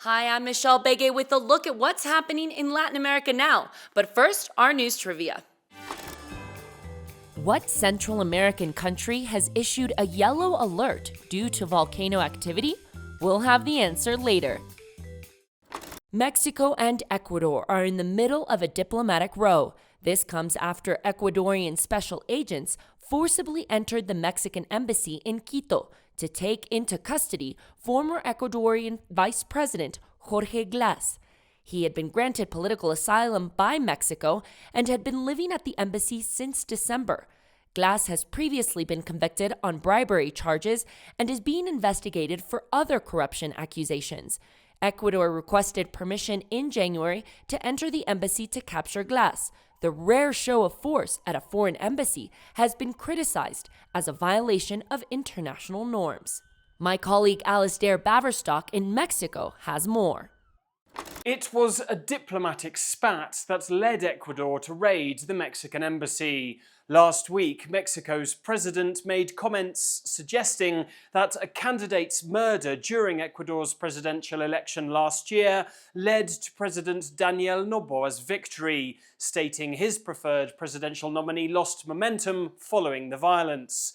Hi, I'm Michelle Begue with a look at what's happening in Latin America now. But first, our news trivia. What Central American country has issued a yellow alert due to volcano activity? We'll have the answer later. Mexico and Ecuador are in the middle of a diplomatic row. This comes after Ecuadorian special agents forcibly entered the Mexican embassy in Quito to take into custody former Ecuadorian Vice President Jorge Glass. He had been granted political asylum by Mexico and had been living at the embassy since December. Glass has previously been convicted on bribery charges and is being investigated for other corruption accusations. Ecuador requested permission in January to enter the embassy to capture Glass. The rare show of force at a foreign embassy has been criticized as a violation of international norms. My colleague Alasdair Baverstock in Mexico has more. It was a diplomatic spat that led Ecuador to raid the Mexican embassy. Last week, Mexico's president made comments suggesting that a candidate's murder during Ecuador's presidential election last year led to President Daniel Noboa's victory, stating his preferred presidential nominee lost momentum following the violence.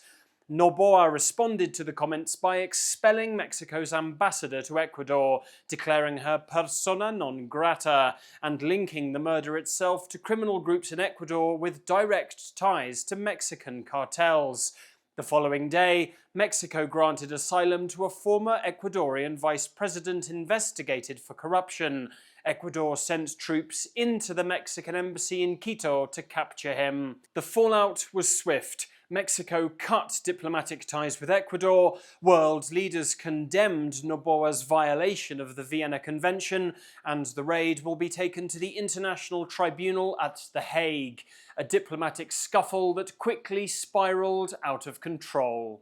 Noboa responded to the comments by expelling Mexico's ambassador to Ecuador, declaring her persona non grata, and linking the murder itself to criminal groups in Ecuador with direct ties to Mexican cartels. The following day, Mexico granted asylum to a former Ecuadorian vice president investigated for corruption. Ecuador sent troops into the Mexican embassy in Quito to capture him. The fallout was swift. Mexico cut diplomatic ties with Ecuador, world leaders condemned Noboa's violation of the Vienna Convention, and the raid will be taken to the International Tribunal at The Hague, a diplomatic scuffle that quickly spiraled out of control.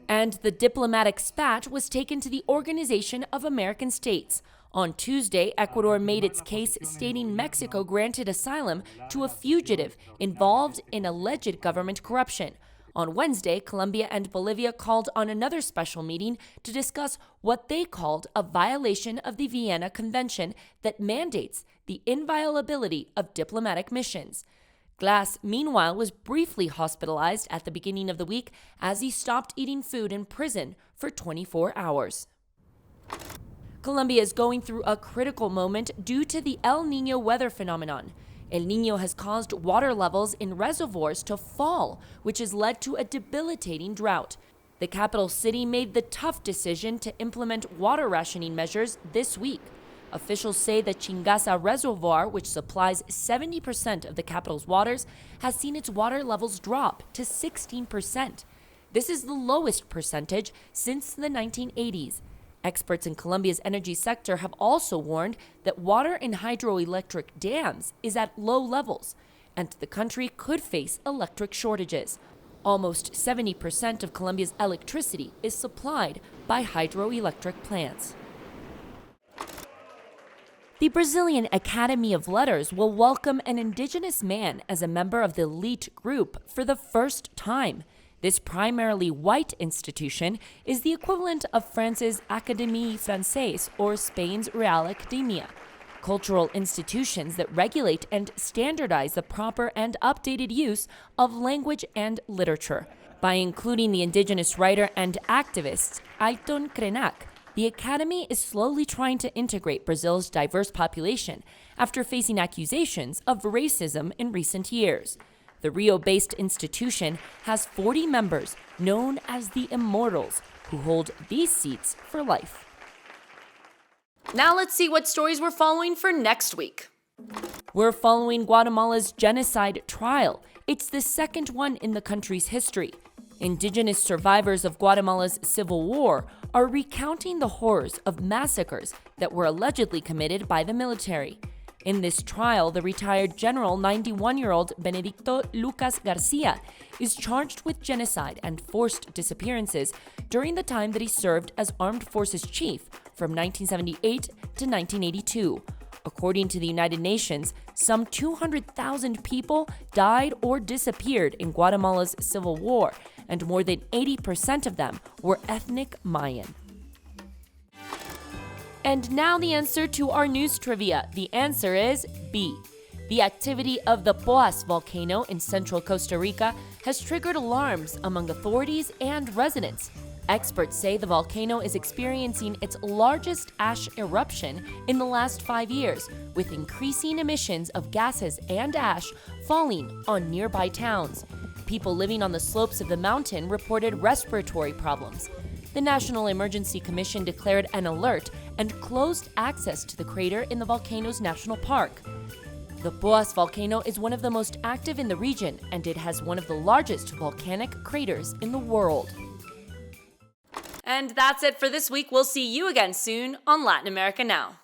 And the diplomatic spat was taken to the Organization of American States. On Tuesday, Ecuador made its case stating Mexico granted asylum to a fugitive involved in alleged government corruption. On Wednesday, Colombia and Bolivia called on another special meeting to discuss what they called a violation of the Vienna Convention that mandates the inviolability of diplomatic missions. Glass, meanwhile, was briefly hospitalized at the beginning of the week as he stopped eating food in prison for 24 hours. Colombia is going through a critical moment due to the El Niño weather phenomenon. El Niño has caused water levels in reservoirs to fall, which has led to a debilitating drought. The capital city made the tough decision to implement water rationing measures this week. Officials say the Chingasa Reservoir, which supplies 70% of the capital's waters, has seen its water levels drop to 16%. This is the lowest percentage since the 1980s. Experts in Colombia's energy sector have also warned that water in hydroelectric dams is at low levels, and the country could face electric shortages. Almost 70% of Colombia's electricity is supplied by hydroelectric plants. The Brazilian Academy of Letters will welcome an indigenous man as a member of the elite group for the first time. This primarily white institution is the equivalent of France's Académie Française or Spain's Real Academia, cultural institutions that regulate and standardize the proper and updated use of language and literature. By including the indigenous writer and activist Ailton Krenak, the Academy is slowly trying to integrate Brazil's diverse population after facing accusations of racism in recent years. The Rio-based institution has 40 members known as the Immortals, who hold these seats for life. Now let's see what stories we're following for next week. We're following Guatemala's genocide trial. It's the second one in the country's history. Indigenous survivors of Guatemala's civil war are recounting the horrors of massacres that were allegedly committed by the military. In this trial, the retired general, 91-year-old Benedicto Lucas Garcia, is charged with genocide and forced disappearances during the time that he served as Armed Forces Chief from 1978 to 1982. According to the United Nations, some 200,000 people died or disappeared in Guatemala's civil war, and more than 80% of them were ethnic Mayan. And now the answer to our news trivia. The answer is B. The activity of the Poás volcano in central Costa Rica has triggered alarms among authorities and residents. Experts say the volcano is experiencing its largest ash eruption in the last 5 years, with increasing emissions of gases and ash falling on nearby towns. People living on the slopes of the mountain reported respiratory problems. The National Emergency Commission declared an alert and closed access to the crater in the volcano's national park. The Poás volcano is one of the most active in the region, and it has one of the largest volcanic craters in the world. And that's it for this week. We'll see you again soon on Latin America Now.